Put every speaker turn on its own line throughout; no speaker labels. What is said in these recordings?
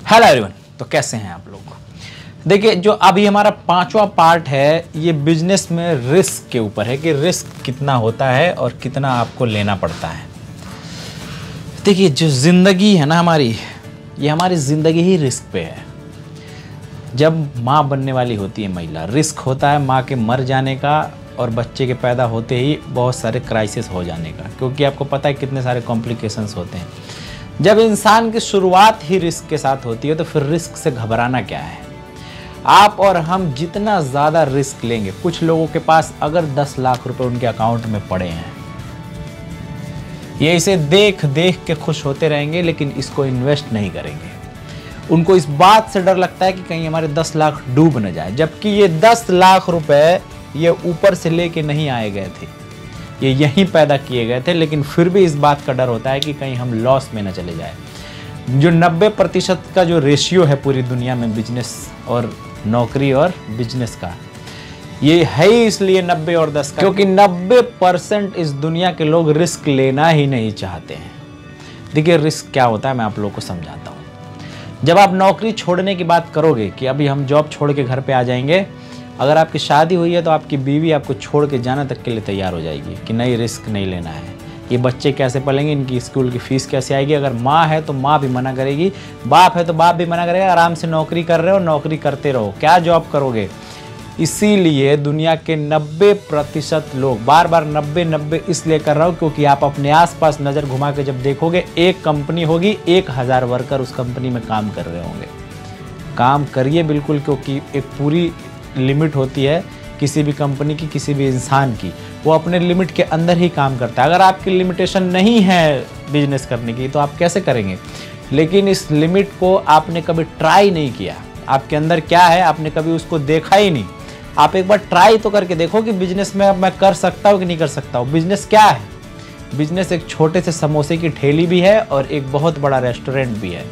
Hello everyone. तो कैसे हैं आप लोग। देखिए, जो अभी हमारा पांचवा पार्ट है ये बिजनेस में रिस्क के ऊपर है कि रिस्क कितना होता है और कितना आपको लेना पड़ता है। देखिए, जो ज़िंदगी है ना हमारी, ये हमारी ज़िंदगी ही रिस्क पे है। जब माँ बनने वाली होती है महिला, रिस्क होता है माँ के मर जाने का और बच्चे के पैदा होते ही बहुत सारे क्राइसिस हो जाने का, क्योंकि आपको पता है कितने सारे कॉम्प्लिकेशंस होते हैं। जब इंसान की शुरुआत ही रिस्क के साथ होती है तो फिर रिस्क से घबराना क्या है। आप और हम जितना ज़्यादा रिस्क लेंगे, कुछ लोगों के पास अगर 10 लाख रुपए उनके अकाउंट में पड़े हैं, ये इसे देख देख के खुश होते रहेंगे लेकिन इसको इन्वेस्ट नहीं करेंगे। उनको इस बात से डर लगता है कि कहीं हमारे 10 लाख डूब न जाए, जबकि ये 10 लाख रुपए ये ऊपर से लेके नहीं आए गए थे, ये यहीं पैदा किए गए थे, लेकिन फिर भी इस बात का डर होता है कि कहीं हम लॉस में न चले जाए। जो 90% का जो रेशियो है पूरी दुनिया में बिजनेस और नौकरी और बिजनेस का, ये है ही इसलिए 90 और 10 का, क्योंकि 90% इस दुनिया के लोग रिस्क लेना ही नहीं चाहते हैं। देखिए, रिस्क क्या होता है मैं आप लोगों को समझाता हूँ। जब आप नौकरी छोड़ने की बात करोगे कि अभी हम जॉब छोड़ के घर पे आ जाएंगे, अगर आपकी शादी हुई है तो आपकी बीवी आपको छोड़ के जाना तक के लिए तैयार हो जाएगी कि नहीं, रिस्क नहीं लेना है। ये बच्चे कैसे पलेंगे, इनकी स्कूल की फ़ीस कैसे आएगी। अगर माँ है तो माँ भी मना करेगी, बाप है तो बाप भी मना करेगा। आराम से नौकरी कर रहे हो, नौकरी करते रहो, क्या जॉब करोगे। इसीलिए दुनिया के 90% लोग, बार बार 90 इसलिए कर रहा हूँ क्योंकि आप अपने आसपास नज़र घुमा के जब देखोगे, एक कंपनी होगी, 1000 वर्कर उस कंपनी में काम कर रहे होंगे। काम करिए बिल्कुल, क्योंकि एक पूरी लिमिट होती है किसी भी कंपनी की, किसी भी इंसान की। वो अपने लिमिट के अंदर ही काम करता है। अगर आपकी लिमिटेशन नहीं है बिजनेस करने की तो आप कैसे करेंगे। लेकिन इस लिमिट को आपने कभी ट्राई नहीं किया, आपके अंदर क्या है आपने कभी उसको देखा ही नहीं। आप एक बार ट्राई तो करके देखो कि बिजनेस में अब मैं कर सकता हूँ कि नहीं कर सकता हूँ। बिजनेस क्या है। बिजनेस एक छोटे से समोसे की ठेली भी है और एक बहुत बड़ा रेस्टोरेंट भी है।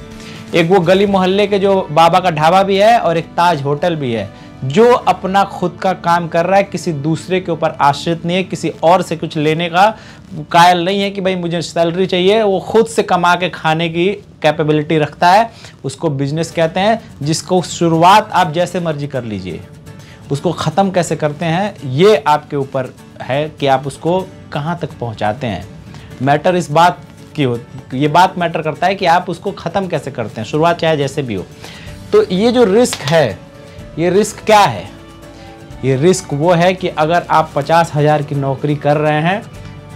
एक वो गली मोहल्ले के जो बाबा का ढाबा भी है और एक ताज होटल भी है। जो अपना खुद का काम कर रहा है, किसी दूसरे के ऊपर आश्रित नहीं है, किसी और से कुछ लेने का कायल नहीं है कि भाई मुझे सैलरी चाहिए, वो खुद से कमा के खाने की कैपेबिलिटी रखता है, उसको बिजनेस कहते हैं। जिसको शुरुआत आप जैसे मर्जी कर लीजिए, उसको ख़त्म कैसे करते हैं ये आपके ऊपर है कि आप उसको कहाँ तक पहुँचाते हैं। मैटर इस बात की हो, ये बात मैटर करता है कि आप उसको ख़त्म कैसे करते हैं, शुरुआत चाहे जैसे भी हो। तो ये जो रिस्क है, ये रिस्क क्या है। ये रिस्क वो है कि अगर आप 50,000 की नौकरी कर रहे हैं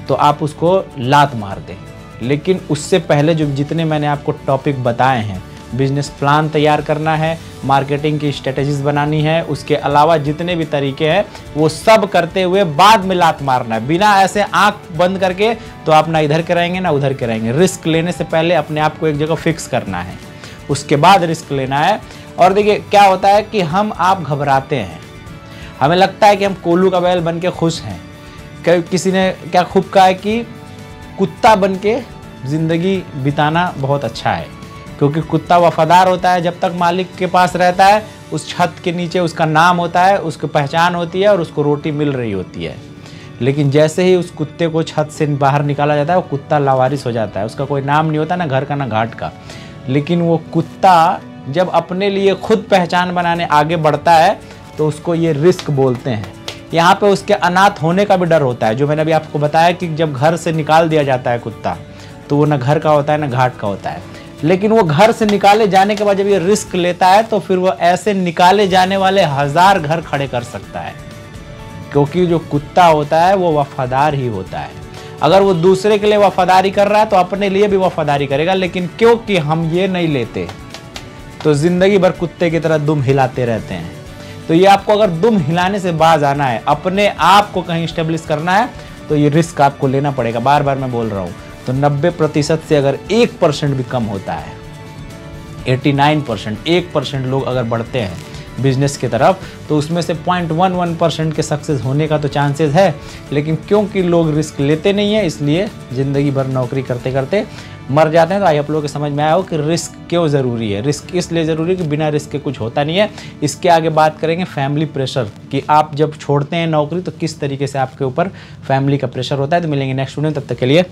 तो आप उसको लात मार दें। लेकिन उससे पहले जो जितने मैंने आपको टॉपिक बताए हैं, बिजनेस प्लान तैयार करना है, मार्केटिंग की स्ट्रेटजीज बनानी है, उसके अलावा जितने भी तरीके हैं वो सब करते हुए बाद में लात मारना है। बिना ऐसे आंख बंद करके तो आप ना इधर के रहेंगे ना उधर के रहेंगे। रिस्क लेने से पहले अपने आप को एक जगह फिक्स करना है, उसके बाद रिस्क लेना है। और देखिए, क्या होता है कि हम आप घबराते हैं, हमें लगता है कि हम कोल्हू का बैल बन के खुश हैं। किसी ने क्या खूब कहा है कि कुत्ता बन के ज़िंदगी बिताना बहुत अच्छा है, क्योंकि कुत्ता वफादार होता है जब तक मालिक के पास रहता है। उस छत के नीचे उसका नाम होता है, उसकी पहचान होती है और उसको रोटी मिल रही होती है। लेकिन जैसे ही उस कुत्ते को छत से बाहर निकाला जाता है, वो कुत्ता लावारिस हो जाता है, उसका कोई नाम नहीं होता, ना घर का ना घाट का। लेकिन वो कुत्ता जब अपने लिए खुद पहचान बनाने आगे बढ़ता है तो उसको ये रिस्क बोलते हैं। यहाँ पे उसके अनाथ होने का भी डर होता है, जो मैंने अभी आपको बताया कि जब घर से निकाल दिया जाता है कुत्ता, तो वो ना घर का होता है ना घाट का होता है। लेकिन वो घर से निकाले जाने के बाद जब ये रिस्क लेता है तो फिर वो ऐसे निकाले जाने वाले 1000 घर खड़े कर सकता है, क्योंकि जो कुत्ता होता है वो वफादार ही होता है। अगर वो दूसरे के लिए वफादारी कर रहा है तो अपने लिए भी वफादारी करेगा। लेकिन क्योंकि हम ये नहीं लेते तो ज़िंदगी भर कुत्ते की तरह दुम हिलाते रहते हैं। तो ये आपको अगर दुम हिलाने से बाज आना है, अपने आप को कहीं स्टेब्लिश करना है, तो ये रिस्क आपको लेना पड़ेगा। बार बार मैं बोल रहा हूँ। तो 90% से अगर 1% भी कम होता है, 89%, 1% लोग अगर बढ़ते हैं बिजनेस की तरफ, तो उसमें से 0.11% के सक्सेस होने का तो चांसेस है। लेकिन क्योंकि लोग रिस्क लेते नहीं है, इसलिए ज़िंदगी भर नौकरी करते करते मर जाते हैं। तो आई आप लोगों को समझ में आया हो कि रिस्क क्यों ज़रूरी है। रिस्क इसलिए ज़रूरी है कि बिना रिस्क के कुछ होता नहीं है। इसके आगे बात करेंगे फैमिली प्रेशर, कि आप जब छोड़ते हैं नौकरी तो किस तरीके से आपके ऊपर फैमिली का प्रेशर होता है। तो मिलेंगे नेक्स्ट वीडियो में, तब तक के लिए।